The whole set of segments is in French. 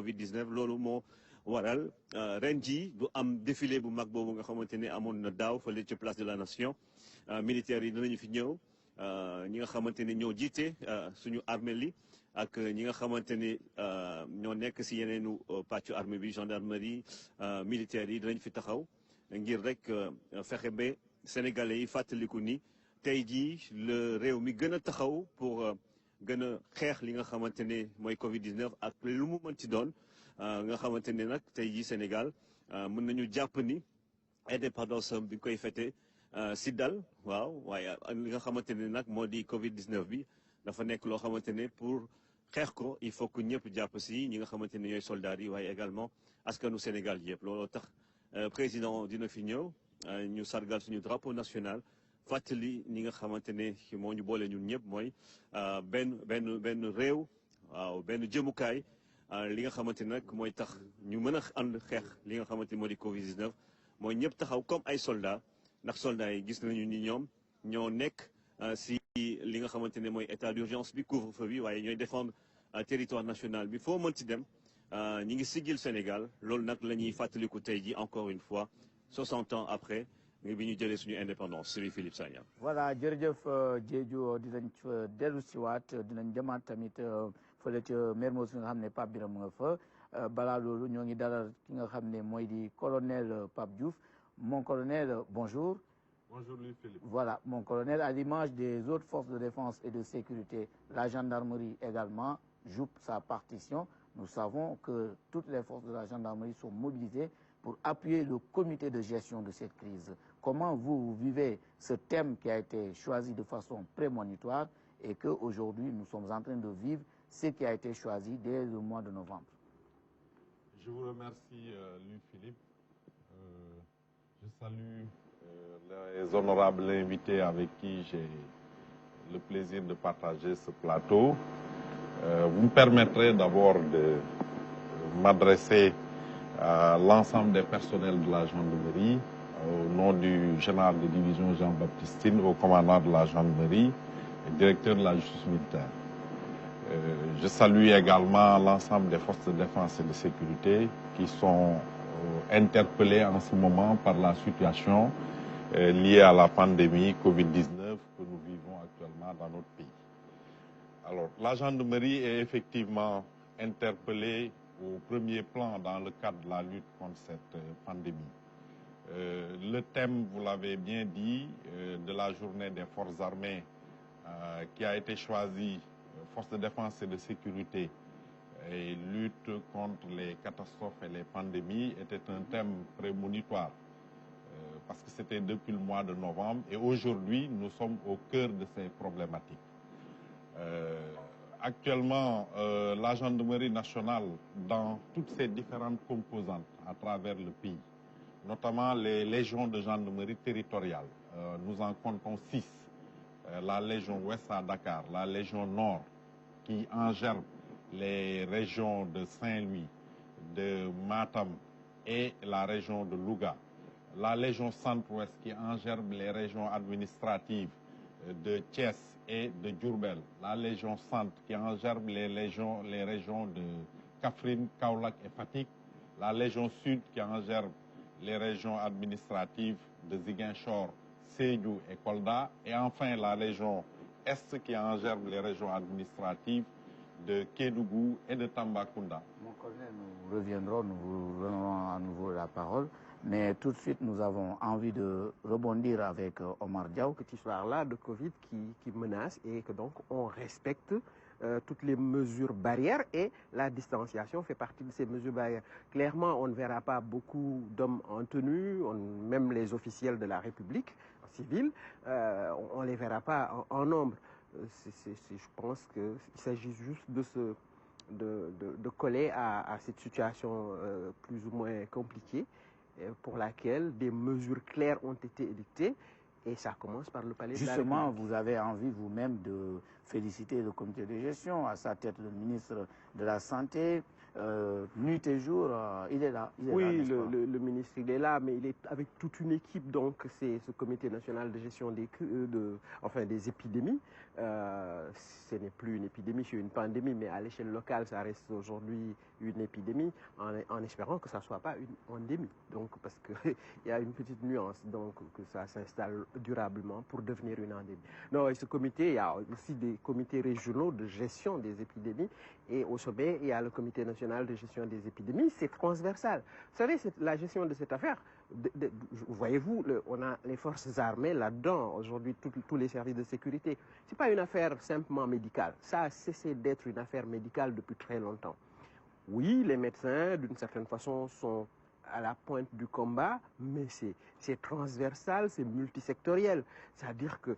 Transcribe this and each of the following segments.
Covid-19 loolu moo waral ren jii bu am défilé bu mag boobu nga xamante ne amoon na daaw fële ci place de la nation militaires yi dinañu fi ñëw ñi nga xamante ne ñoo jiite suñu armée li ak ñi nga xamante ne ñoo nekk si yeneenu pàccu armée bi gendarmerie militaires yi dinañ fi taxaw ngir rek fexe ba sénégalais yi fàttaliku ni tey jii le réew mi gën a taxaw pour gën a xeex li nga xamante ne mooy Covid-19 ak lu mu mën ci doon nga xamante ne nag tey jii Sénégal mën nañu jàpp ni indépendance bi nga koy fêté si dal waaw waaye li nga xamante ne nag moo di Covid-19 bi dafa nekk loo xamante ne pour xeex ko il faut que ñëpp jàpp si ñi nga xamante ne ñooy soldats yi waaye également askanu Sénégal yëpp looloo tax président dina fi ñëw ñu sargal suñu drapeau national fàttali ñi nga xamante ne moo ñu boole ñun ñëpp mooy benn réew waaw benn jëmukaay li nga xamante ne nag mooy tax ñu mën a ànd xeex li nga xamante ne moo di Covid-19 mooy ñëpp taxaw comme ay soldats ndax soldats yi gis nañu ni ñoom ñoo nekk si li nga xamante ne mooy état d'urgence bi couvre-feu bi waaye ñooy défendre territoire national bi foo mën ci dem ñi ngi sigil Sénégal loolu nag la ñuy fàttaliku tey ji encore une fois 60 ans après bi ñu jëlee suñu indépendance Serigne Philippe Sagna. voilà jërëjëf Diédhiou dinañ fa dellu siwaat dinañ demaat tamit fële ca Mermoz nga xam ne Pape Birame nga fa balaa loolu ñoo ngi dalal ki nga xam ne mooy di colonel Pape Diouf mon colonel bonjour. Bonjour Louis Philippe. Voilà mon colonel, à l'image des autres forces de défense et de sécurité, la gendarmerie également joue sa partition. Nous savons que toutes les forces de la gendarmerie sont mobilisées pour appuyer le comité de gestion de cette crise. Comment vous vivez ce thème qui a été choisi de façon prémonitoire et qu'aujourd'hui nous sommes en train de vivre ce qui a été choisi dès le mois de novembre? Je vous remercie Louis Philippe. Je salue les honorables invités avec qui j'ai le plaisir de partager ce plateau. Vous me permettrez d'abord de m'adresser à l'ensemble des personnels de la gendarmerie, au nom du général de division Jean-Baptiste Tine, au commandant de la gendarmerie et directeur de la justice militaire. Je salue également l'ensemble des forces de défense et de sécurité qui sont interpellées en ce moment par la situation liée à la pandémie Covid-19 que nous vivons actuellement dans notre pays. Alors, la gendarmerie est effectivement interpellée au premier plan dans le cadre de la lutte contre cette pandémie. Le thème, vous l'avez bien dit, de la journée des forces armées qui a été choisi, forces de défense et de sécurité et lutte contre les catastrophes et les pandémies, était un thème prémonitoire parce que c'était depuis le mois de novembre et aujourd'hui nous sommes au cœur de ces problématiques. Actuellement, la gendarmerie nationale, dans toutes ses différentes composantes à travers le pays, notamment les légions de gendarmerie territoriale, nous en comptons 6. La légion ouest à Dakar, la légion nord qui engerbe les régions de Saint-Louis, de Matam et la région de Louga, la légion centre-ouest qui engerbe les régions administratives de Thiès et de Diourbel, la légion centre qui engerbe les régions de Kaffrine, Kaolack et Fatick, la légion sud qui engerbe les régions administratives de Ziguinchor, Sédhiou et Kolda, et enfin la région est qui engerbe les régions administratives de Kédougou et de Tambacounda. Mon colonel, nous reviendrons, nous vous donnerons à nouveau la parole, mais tout de suite nous avons envie de rebondir avec Omar Diaw. Cette histoire-là de Covid qui menace et que donc on respecte toutes les mesures barrières et la distanciation fait partie de ces mesures barrières. Clairement, on ne verra pas beaucoup d'hommes en tenue, même les officiels de la République civile, on ne les verra pas en nombre. Je pense qu'il s'agit juste de coller à cette situation plus ou moins compliquée pour laquelle des mesures claires ont été édictées. Et ça commence par le palais de la République. Justement, vous avez envie vous-même de féliciter le comité de gestion, à sa tête le ministre de la Santé, nuit et jour, il est là. Oui, le ministre il est là, mais il est avec toute une équipe, donc c'est ce comité national de gestion des épidémies ce n'est plus une épidémie, c'est une pandémie, mais à l'échelle locale, ça reste aujourd'hui une épidémie, en espérant que ça ne soit pas une endémie. Donc, parce qu'il y a une petite nuance, donc, que ça s'installe durablement pour devenir une endémie. Non, et ce comité, il y a aussi des comités régionaux de gestion des épidémies, et au sommet, il y a le comité national de gestion des épidémies, c'est transversal. Vous savez, la gestion de cette affaire, voyez-vous, on a les forces armées là-dedans, aujourd'hui, tous les services de sécurité. Ce n'est pas une affaire simplement médicale. Ça a cessé d'être une affaire médicale depuis très longtemps. Oui, les médecins, d'une certaine façon, sont à la pointe du combat, mais c'est transversal, c'est multisectoriel. C'est-à-dire que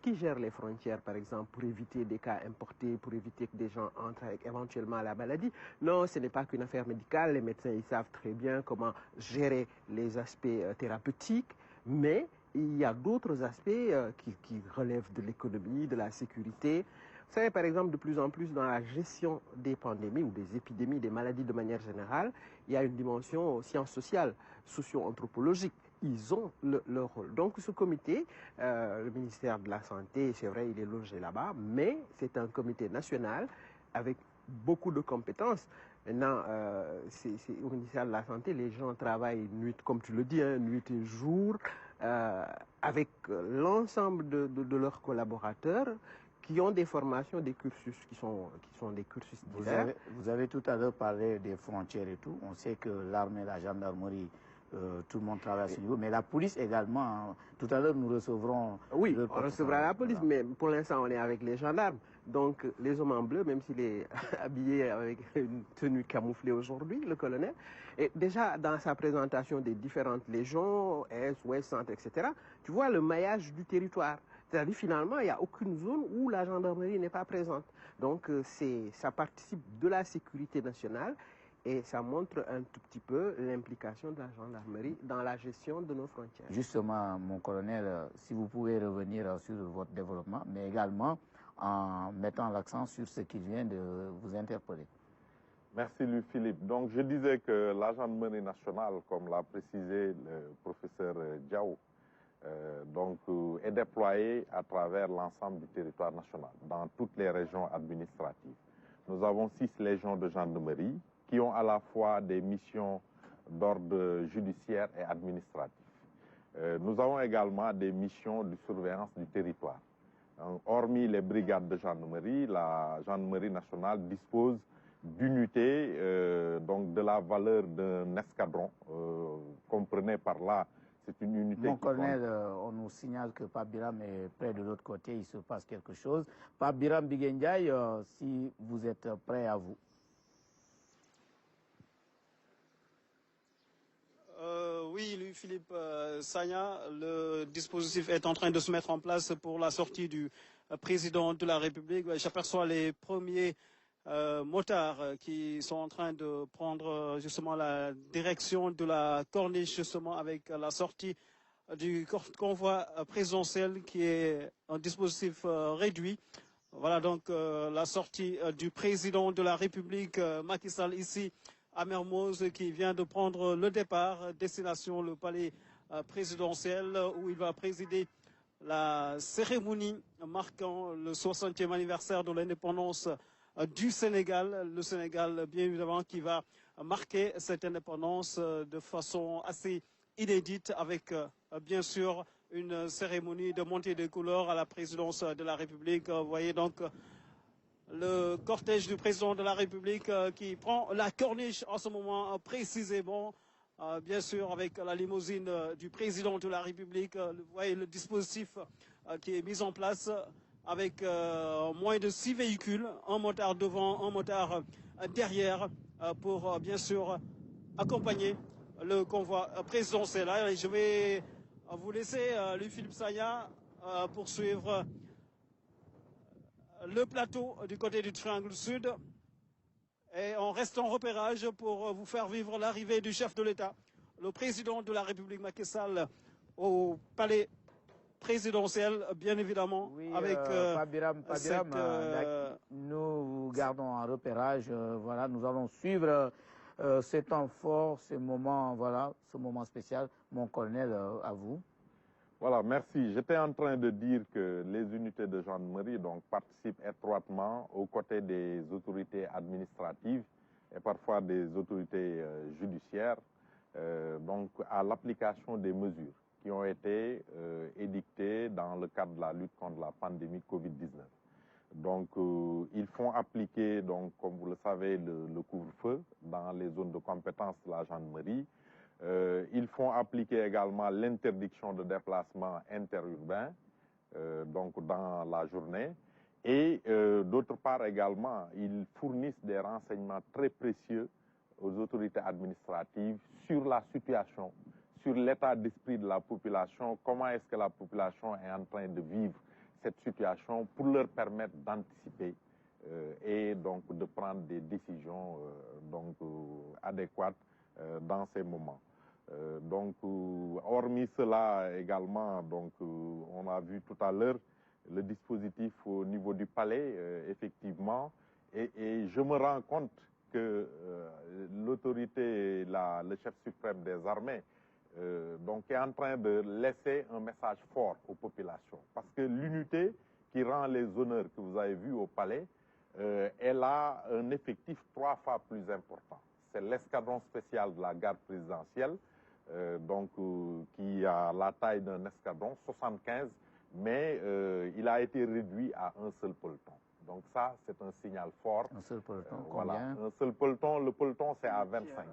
qui gère les frontières, par exemple, pour éviter des cas importés, pour éviter que des gens entrent avec éventuellement la maladie? Non, ce n'est pas qu'une affaire médicale. Les médecins, ils savent très bien comment gérer les aspects thérapeutiques, mais il y a d'autres aspects qui relèvent de l'économie, de la sécurité. Vous savez, par exemple, de plus en plus dans la gestion des pandémies ou des épidémies, des maladies de manière générale, il y a une dimension sciences sociales, socio-anthropologique. Ils ont leur rôle. Donc ce comité, le ministère de la Santé, c'est vrai, il est logé là-bas, mais c'est un comité national avec beaucoup de compétences. Maintenant, au ministère de la Santé, les gens travaillent nuit, comme tu le dis, hein, nuit et jour, avec l'ensemble de leurs collaborateurs, qui ont des formations, des cursus qui sont des cursus divers. Vous avez tout à l'heure parlé des frontières et tout. On sait que l'armée, la gendarmerie, tout le monde travaille à ce niveau, mais la police également. Hein. Tout à l'heure, nous recevrons... Oui, on recevra la police, voilà. Mais pour l'instant, on est avec les gendarmes. Donc, les hommes en bleu, même s'il est habillé avec une tenue camouflée aujourd'hui, le colonel, et déjà dans sa présentation des différentes légions, Est, Ouest, Centre, etc., tu vois le maillage du territoire. C'est-à-dire finalement, il n'y a aucune zone où la gendarmerie n'est pas présente. Donc ça participe de la sécurité nationale et ça montre un tout petit peu l'implication de la gendarmerie dans la gestion de nos frontières. Justement, mon colonel, si vous pouvez revenir sur votre développement, mais également en mettant l'accent sur ce qui vient de vous interpeller. Merci Louis-Philippe. Donc je disais que la gendarmerie nationale, comme l'a précisé le professeur Diao, est déployé à travers l'ensemble du territoire national, dans toutes les régions administratives. Nous avons 6 légions de gendarmerie qui ont à la fois des missions d'ordre judiciaire et administratif. Nous avons également des missions de surveillance du territoire. Hormis les brigades de gendarmerie, la gendarmerie nationale dispose d'unités donc de la valeur d'un escadron. Comprenez par là, c'est une unité. Mon colonel, on nous signale que Pape Biram est près de l'autre côté, il se passe quelque chose. Pape Biram Biguendiaï, si vous êtes prêt à vous. Oui, Louis-Philippe Sagna, le dispositif est en train de se mettre en place pour la sortie du président de la République. J'aperçois les premiers motards qui sont en train de prendre justement la direction de la corniche, justement avec la sortie du convoi présidentiel qui est un dispositif réduit. Voilà donc la sortie du président de la République, Macky Sall, ici à Mermoz, qui vient de prendre le départ, destination le palais présidentiel où il va présider la cérémonie marquant le 60e anniversaire de l'indépendance du Sénégal. Le Sénégal, bien évidemment, qui va marquer cette indépendance de façon assez inédite avec, bien sûr, une cérémonie de montée des couleurs à la présidence de la République. Vous voyez donc le cortège du président de la République qui prend la corniche en ce moment précisément, bien sûr avec la limousine du président de la République. Vous voyez le dispositif qui est mis en place avec moins de 6 véhicules, un motard devant, un motard derrière, pour bien sûr accompagner le convoi présidentiel. Et je vais vous laisser, Louis-Philippe Sagna, poursuivre le plateau du côté du Triangle Sud. Et on reste en repérage pour vous faire vivre l'arrivée du chef de l'État, le président de la République Macky Sall, au palais présidentiel, bien évidemment. Oui, avec Pabiram, nous vous gardons en repérage. Voilà, nous allons suivre ces temps forts, ce moment, voilà, ce moment spécial. Mon colonel, à vous. Voilà, merci. J'étais en train de dire que les unités de gendarmerie donc, participent étroitement aux côtés des autorités administratives et parfois des autorités judiciaires donc à l'application des mesures qui ont été édictées dans le cadre de la lutte contre la pandémie Covid-19. Donc, ils font appliquer, donc, comme vous le savez, le couvre-feu dans les zones de compétence de la gendarmerie. Ils font appliquer également l'interdiction de déplacement interurbain, donc dans la journée. Et d'autre part également, ils fournissent des renseignements très précieux aux autorités administratives sur la situation, sur l'état d'esprit de la population, comment est-ce que la population est en train de vivre cette situation pour leur permettre d'anticiper et donc de prendre des décisions adéquates dans ces moments. Hormis cela également, on a vu tout à l'heure le dispositif au niveau du palais, effectivement, et je me rends compte que l'autorité, le chef suprême des armées, est en train de laisser un message fort aux populations. Parce que l'unité qui rend les honneurs que vous avez vus au palais, elle a un effectif 3 fois plus important. C'est l'escadron spécial de la garde présidentielle, qui a la taille d'un escadron, 75, mais il a été réduit à un seul peloton. Donc ça, c'est un signal fort. Un seul peloton, voilà, combien? un seul peloton, le peloton c'est à 25.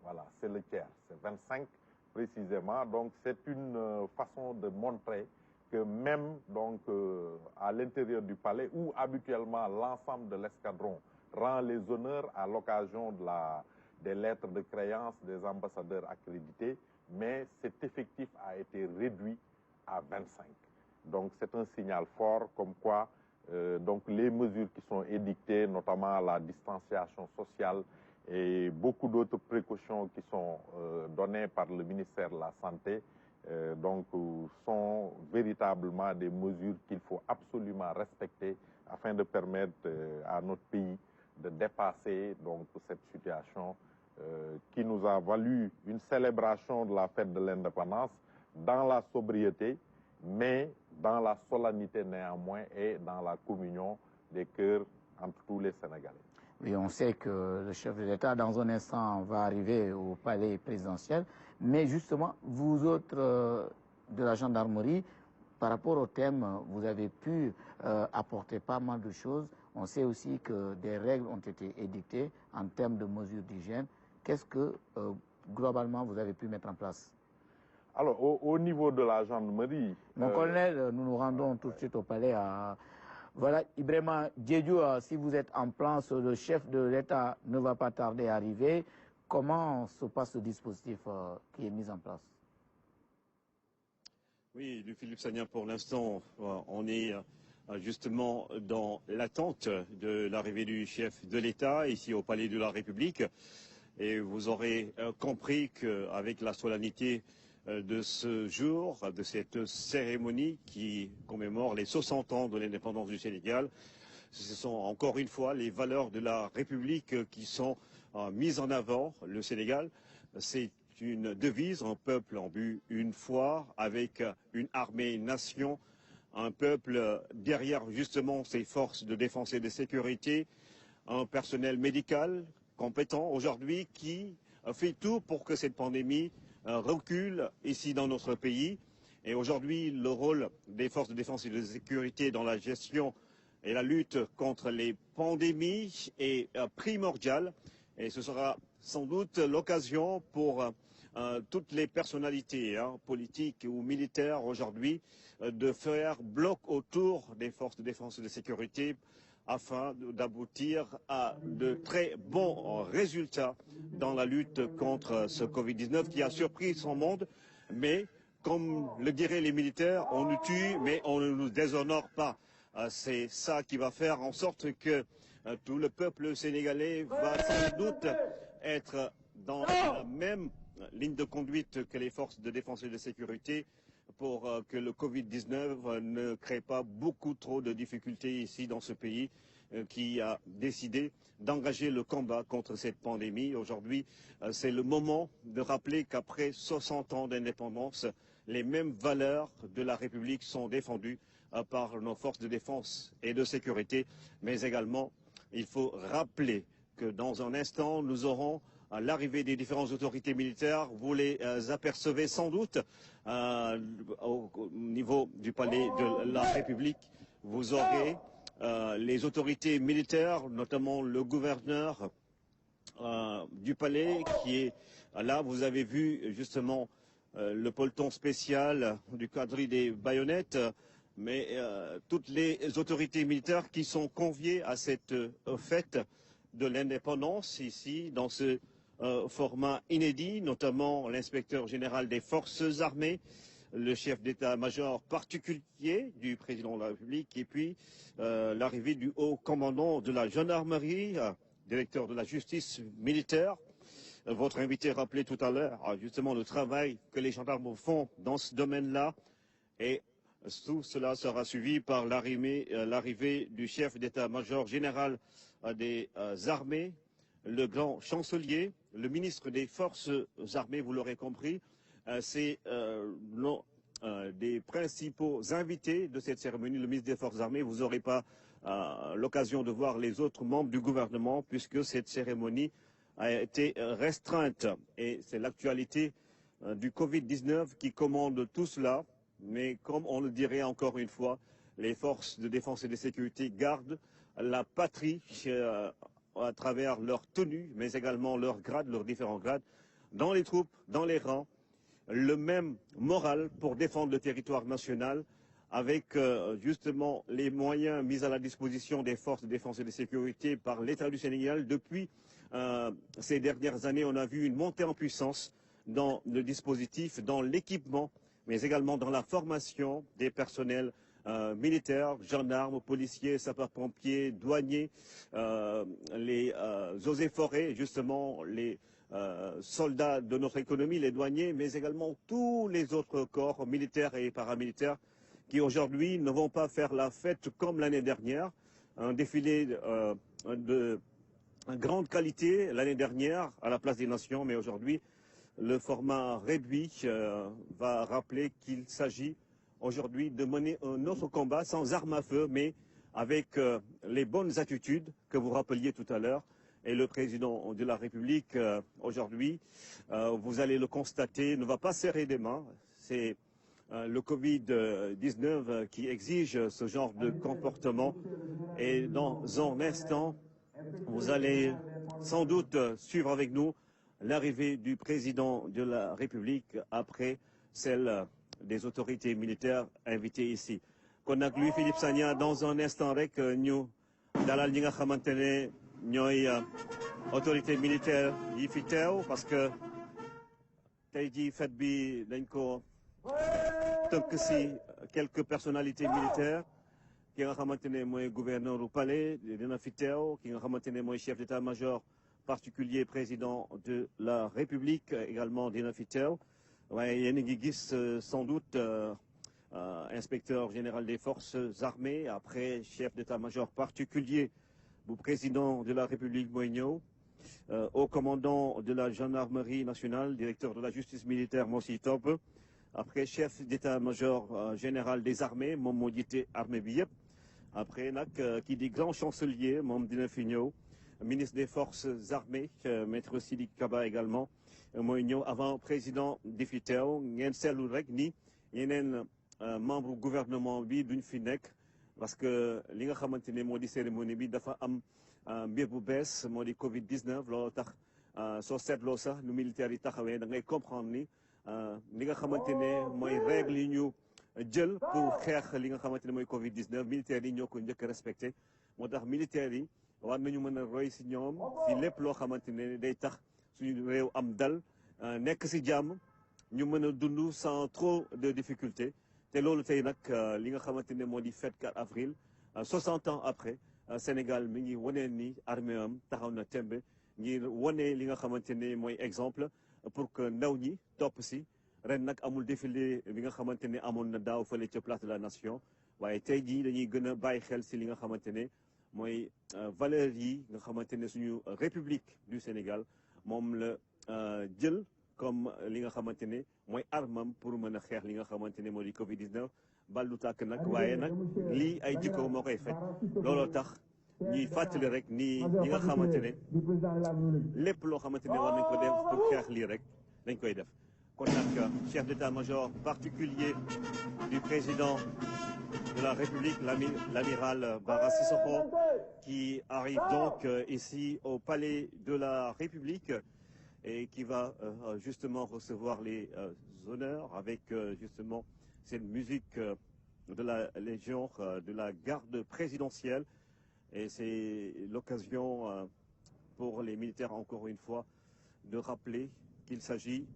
Voilà, c'est le tiers, c'est 25 précisément. Donc c'est une façon de montrer que même à l'intérieur du palais, où habituellement l'ensemble de l'escadron rend les honneurs à l'occasion des lettres de créance des ambassadeurs accrédités, mais cet effectif a été réduit à 25. Donc c'est un signal fort comme quoi les mesures qui sont édictées, notamment la distanciation sociale et beaucoup d'autres précautions qui sont données par le ministère de la Santé, sont véritablement des mesures qu'il faut absolument respecter afin de permettre à notre pays de dépasser cette situation qui nous a valu une célébration de la fête de l'indépendance dans la sobriété, mais dans la solennité néanmoins et dans la communion des cœurs entre tous les Sénégalais. Oui, on sait que le chef de l'État, dans un instant, va arriver au palais présidentiel. Mais justement, vous autres de la gendarmerie, par rapport au thème, vous avez pu apporter pas mal de choses. On sait aussi que des règles ont été édictées en termes de mesures d'hygiène. Qu'est-ce que, globalement, vous avez pu mettre en place? Alors, au niveau de la gendarmerie... Mon colonel, nous nous rendons tout de suite au palais à... Voilà, Ibrahima Diédhiou, si vous êtes en place, le chef de l'État ne va pas tarder à arriver. Comment se passe le dispositif qui est mis en place? Oui, Philippe Sagna, pour l'instant, on est justement dans l'attente de l'arrivée du chef de l'État ici au Palais de la République. Et vous aurez compris qu'avec la solennité de ce jour, de cette cérémonie qui commémore les 60 ans de l'indépendance du Sénégal, ce sont encore une fois les valeurs de la République qui sont mises en avant. Le Sénégal, c'est une devise, un peuple en but une foi, avec une armée, une nation, un peuple derrière justement ses forces de défense et de sécurité, un personnel médical compétent aujourd'hui qui fait tout pour que cette pandémie recule ici dans notre pays. Et aujourd'hui, le rôle des forces de défense et de sécurité dans la gestion et la lutte contre les pandémies est primordial. Et ce sera sans doute l'occasion pour toutes les personnalités politiques ou militaires aujourd'hui de faire bloc autour des forces de défense et de sécurité afin d'aboutir à de très bons résultats dans la lutte contre ce Covid-19 qui a surpris son monde. Mais, comme le diraient les militaires, on nous tue, mais on ne nous déshonore pas. C'est ça qui va faire en sorte que tout le peuple sénégalais va sans doute être dans la même ligne de conduite que les forces de défense et de sécurité pour que le Covid-19 ne crée pas beaucoup trop de difficultés ici dans ce pays qui a décidé d'engager le combat contre cette pandémie. Aujourd'hui, c'est le moment de rappeler qu'après 60 ans d'indépendance, les mêmes valeurs de la République sont défendues par nos forces de défense et de sécurité, mais également, il faut rappeler que dans un instant, nous aurons l'arrivée des différentes autorités militaires. Vous les apercevez sans doute au niveau du palais de la République. Vous aurez les autorités militaires, notamment le gouverneur du palais qui est là. Vous avez vu justement le peloton spécial du quadrille des baïonnettes, mais toutes les autorités militaires qui sont conviées à cette fête de l'indépendance ici, dans ce format inédit, notamment l'inspecteur général des forces armées, le chef d'état-major particulier du président de la République, et puis l'arrivée du haut commandant de la gendarmerie, directeur de la justice militaire. Votre invité rappelait tout à l'heure justement le travail que les gendarmes font dans ce domaine-là, et tout cela sera suivi par l'arrivée du chef d'état-major général des armées, le grand chancelier, le ministre des Forces armées, vous l'aurez compris. C'est l'un des principaux invités de cette cérémonie, le ministre des Forces armées. Vous n'aurez pas l'occasion de voir les autres membres du gouvernement puisque cette cérémonie a été restreinte. Et c'est l'actualité du Covid-19 qui commande tout cela. Mais comme on le dirait encore une fois, les forces de défense et de sécurité gardent la patrie à travers leur tenue, mais également leurs grades, leurs différents grades, dans les troupes, dans les rangs, le même moral pour défendre le territoire national avec justement les moyens mis à la disposition des forces de défense et de sécurité par l'État du Sénégal. Depuis ces dernières années, on a vu une montée en puissance dans le dispositif, dans l'équipement, mais également dans la formation des personnels militaires, gendarmes, policiers, sapeurs-pompiers, douaniers, les eaux et forêts, justement les soldats de notre économie, les douaniers, mais également tous les autres corps militaires et paramilitaires qui aujourd'hui ne vont pas faire la fête comme l'année dernière. Un défilé de grande qualité l'année dernière à la Place des Nations, mais aujourd'hui le format réduit va rappeler qu'il s'agit aujourd'hui de mener un autre combat sans armes à feu, mais avec les bonnes attitudes que vous rappeliez tout à l'heure. Et le président de la République, aujourd'hui, vous allez le constater, ne va pas serrer des mains. C'est le Covid-19 qui exige ce genre de comportement. Et dans un instant, vous allez sans doute suivre avec nous l'arrivée du président de la République après celle des autorités militaires invitées ici. kon nag Louis-Philippe Sagna dans un instant rek ñu dalal ñi nga xamante ne ñooy autorité militaire yi fi teew parce que tey jii fête bi dañ ko tënk si quelques personnalités militaires ki nga xamante ne mooy gouverneur du palais dina fi teew ki nga xamante ne mooy chef d'état-major particulier président de la République également dina fi teew waaye yéen a ngi gis sans doute inspecteur général des forces armées après chef d'état-major particulier bu président de la République mooy ñëw au commandant de la gendarmerie nationale directeur de la justice militaire moo si topp après chef d'état-major général des armées moom moo jiite armée bi yëpp après nag kii di grand chancelier moom dina fi ñëw ministre des forces armées maître Sidiki Kaba également mooy ñëw avant président di fi teew ngeen seetlu rek ni yeneen membre gouvernement bi duñ fi nekk parce que li nga xamante ne moo di cérémonie bi dafa am mbir bu bees moo di Covid-19 loolu tax soo seetloo sax nu militaires yi taxawee da ngay comprendre ni li nga xamante ne mooy règle yi ñu jël pour xeex li nga xamante ne mooy Covid-19 militaires yi ñoo ko njëkk respecté moo tax militaires yi war nañu mën a roy si ñoom si lépp loo xamante ne day tax suñu réew am dal nekk si jàmm ñu mën a dund sans trop de difficultés te loolu tey nag li nga xamante ne moo di fête 4 avril 60 ans après Sénégal mi ngi wane ni armée am taxaw na tembe ngir wane li nga xamante ne mooy exemple pour que ndaw ñi topp si ren nag amul défilé bi nga xamante ne amoon na daaw fële ca place de la nation waaye tey jii dañuy gën a bàyyi xel si li nga xamante ne mooy valeurs yi nga xamante ne suñu république du Sénégal moom la jël comme li nga xamante ne mooy armam pour mën a xeex li nga xamante ne moo di Covid 19 ballu tàkk nag waaye nag lii ay jikko moo koy fekk looloo tax ñuy fàttali rek ni ñi nga xamante ne lépp loo xamante ne war nañ ko def pour xeex lii rek dañ koy def kon nag chef d'état-major particulier du président de la République, l'amiral Bara Sissoko, qui arrive donc ici au palais de la République et qui va justement recevoir les honneurs avec justement cette musique de la Légion, de la garde présidentielle. Et c'est l'occasion pour les militaires, encore une fois, de rappeler qu'il s'agit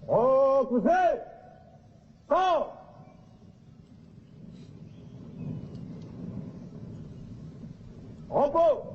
Repoussez! Fort! Repos!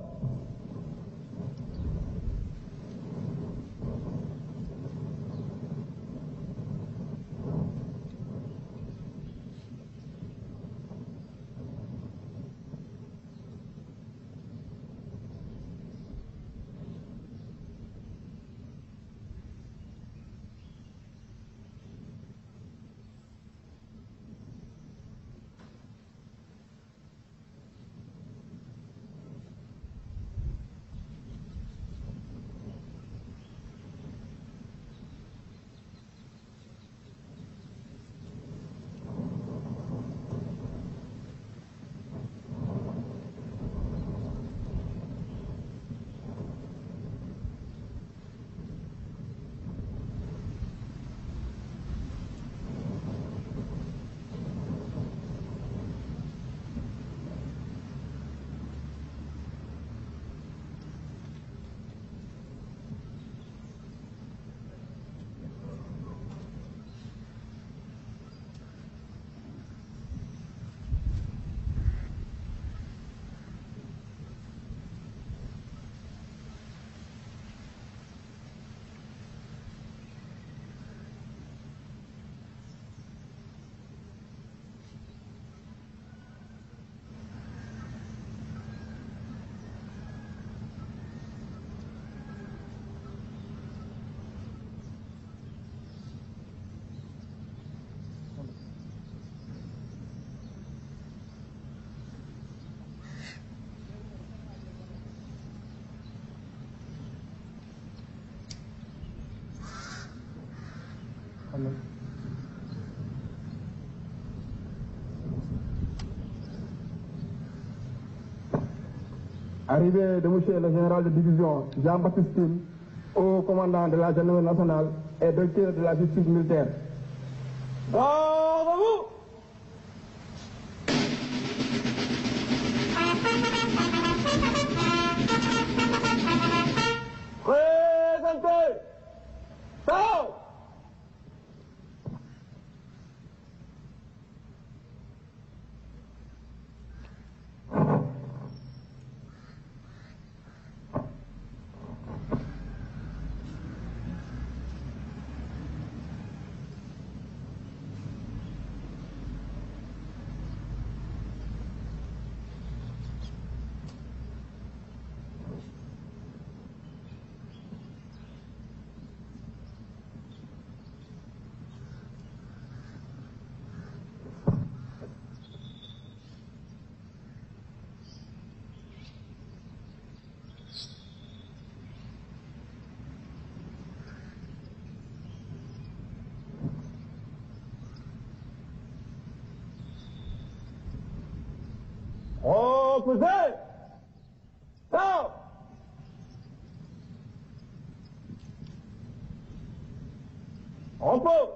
Arrivée de monsieur le général de division Jean-Baptiste Tine, haut commandant de la gendarmerie nationale et directeur de la justice militaire. Bravo! Présentez! Ciao! Opposé! Stop! Repos!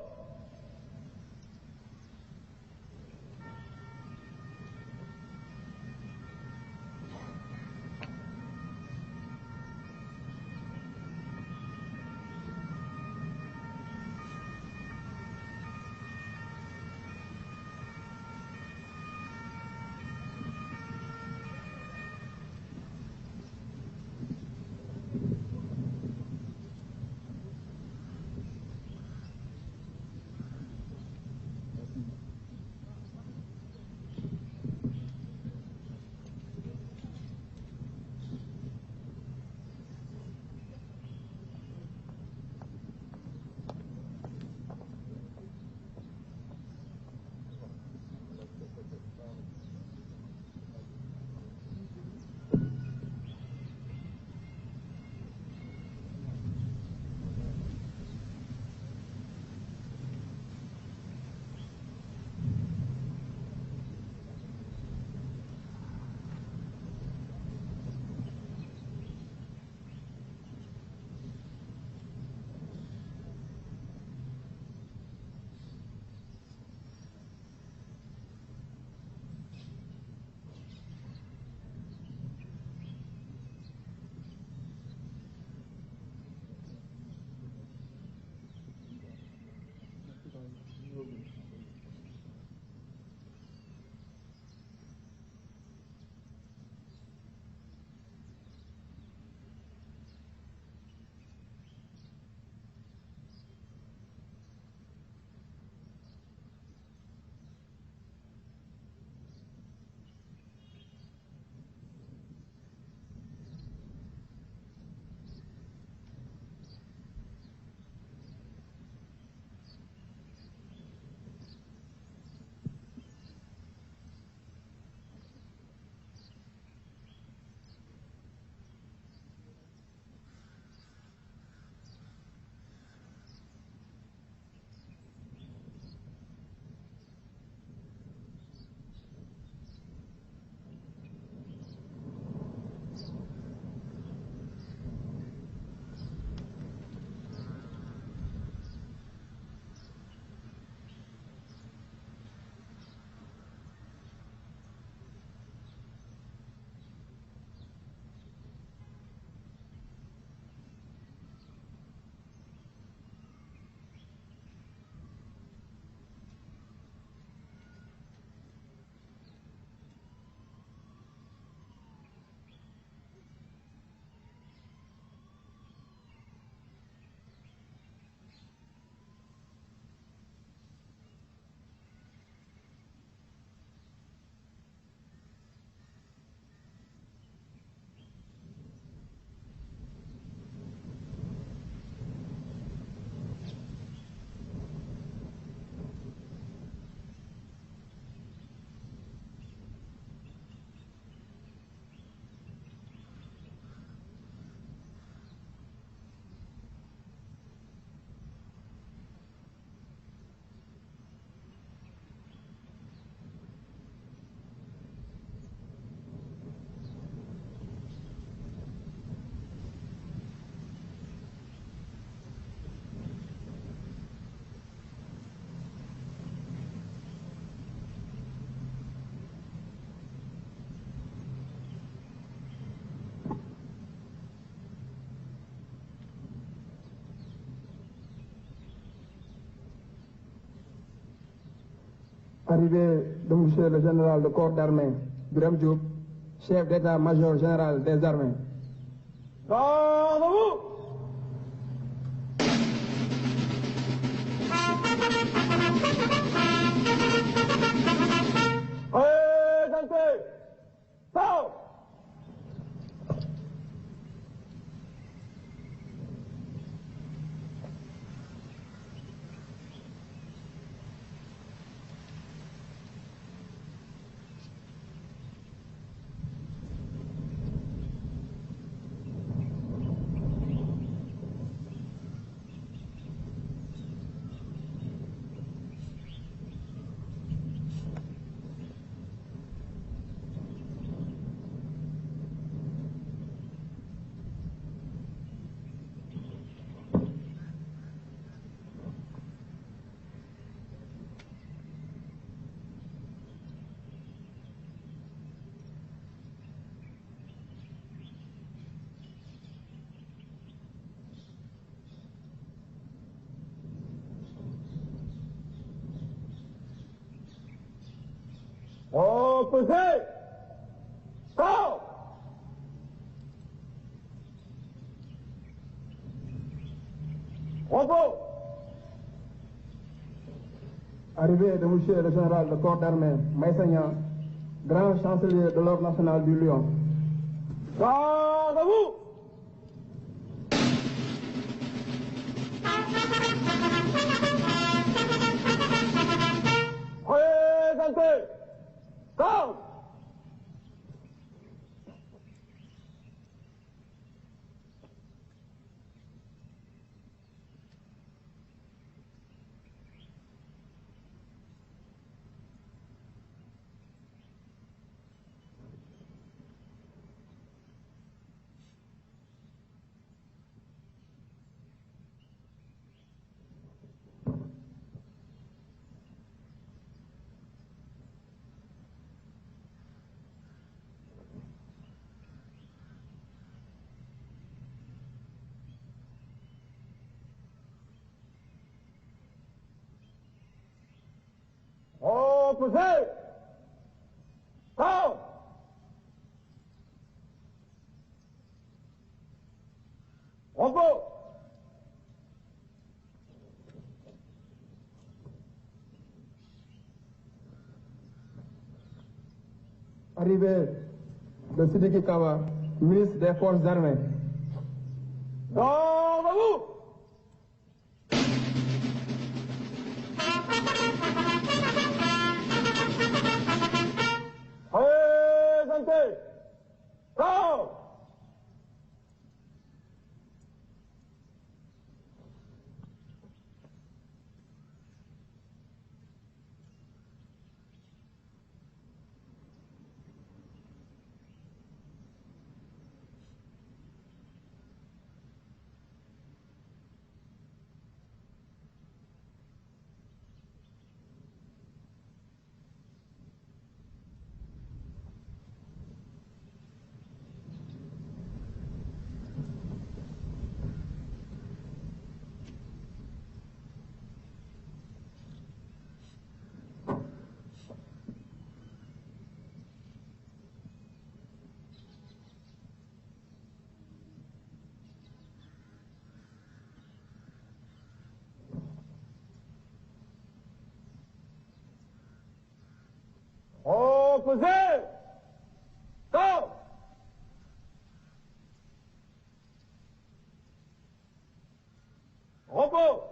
Arrivée de Monsieur le général de corps d'armée, Birame Diop, chef d'état-major général des armées. Gardez-vous! Présentez! Stop! Opposé! Stop! Repos! Arrivée de Monsieur le général de corps d'armée Maïssa Niang, grand chancelier de l'Ordre national du Lion. Gardez-vous! Présentez! Stop! Opposé! Stop! Repos! Arrivée de Sidiki Kaba, ministre des Forces armées. Gardez-vous! Présentez! Stop! Opposé! Stop! Repos!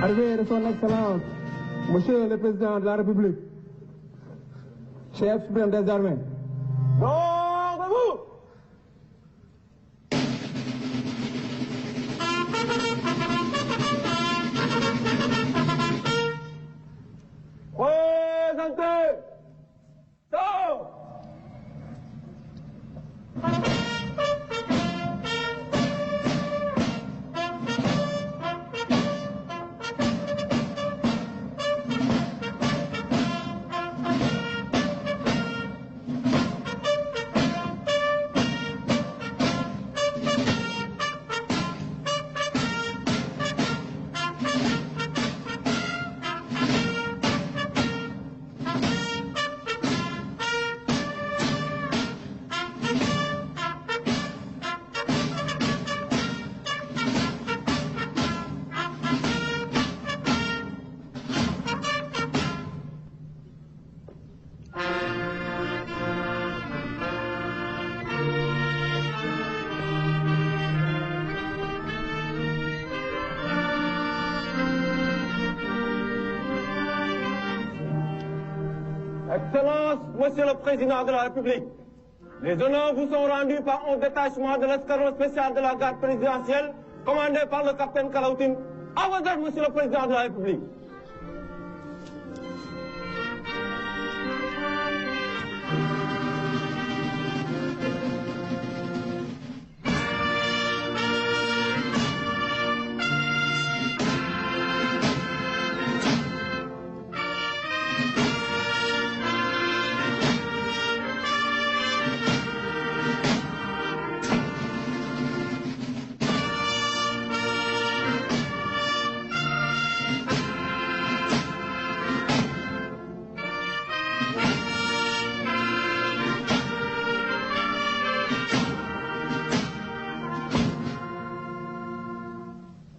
Arrivée de son Excellence, Monsieur le Président de la République, chef suprême des armées. Non, debout! Présentez! Stop! Excellence, Monsieur le Président de la République, les honneurs vous sont rendus par un détachement de l'escadron spécial de la garde présidentielle, commandé par le capitaine Kalaoutin. À vos ordres, Monsieur le Président de la République.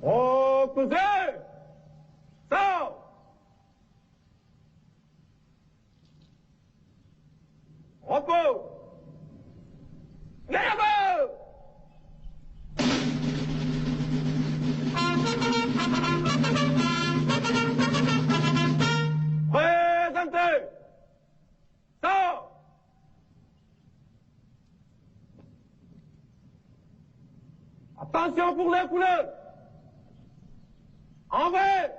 Opposé! Stop! Repos! Debout! Présentez! Stop! Attention pour les couleurs! En vrai!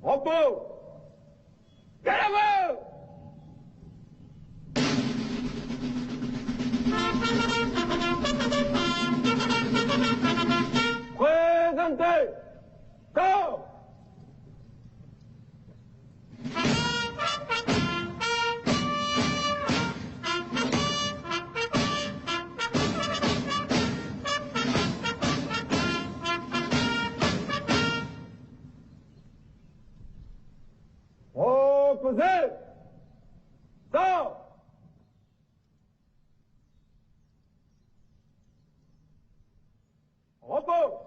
Repos! Debout! Présentez! Stop! Opposé! Stop! Repos!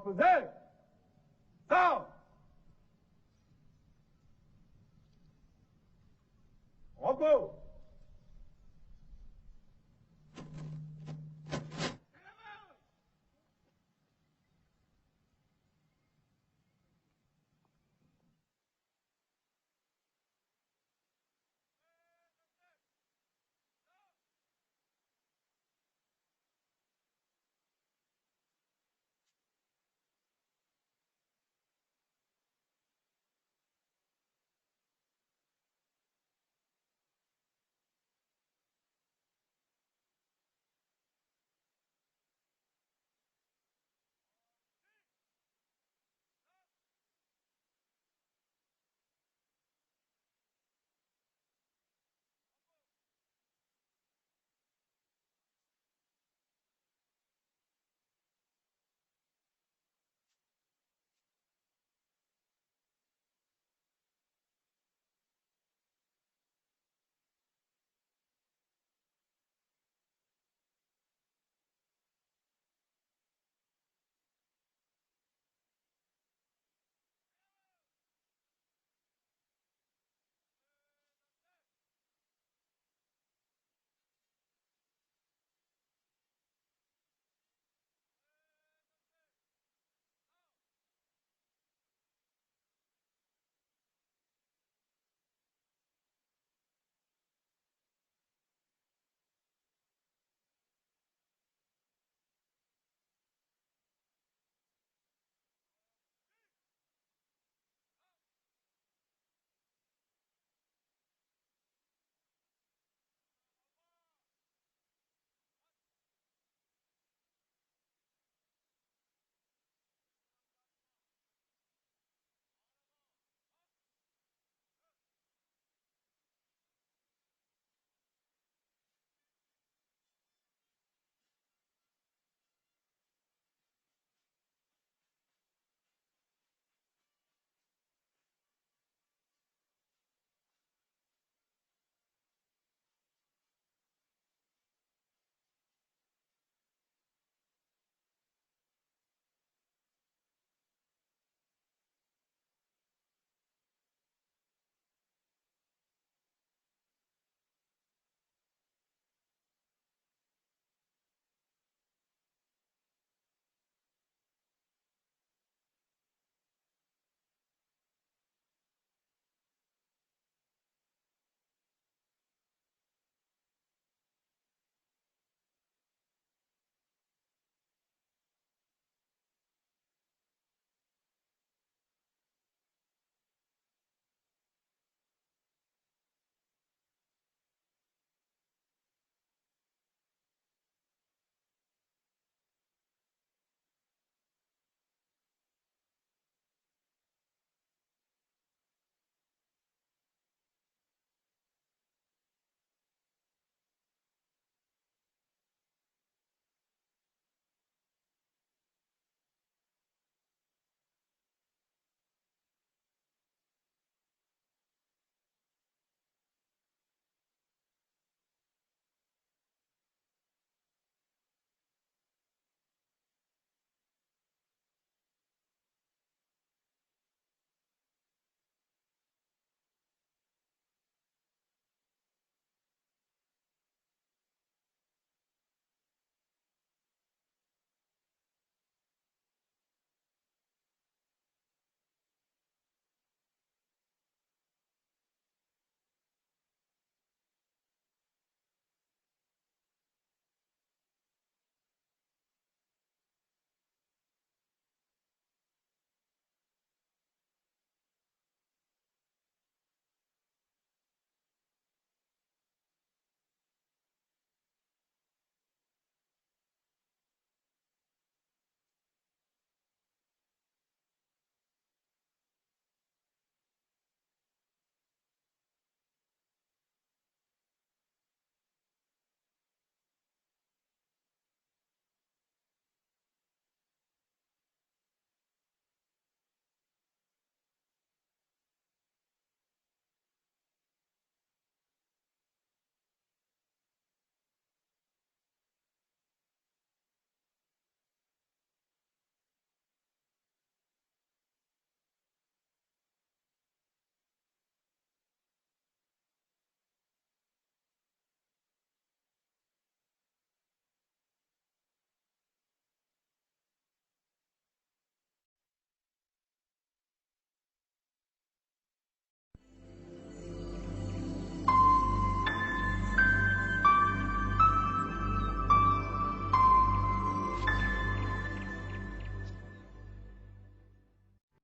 Opposé. Ça. Repos.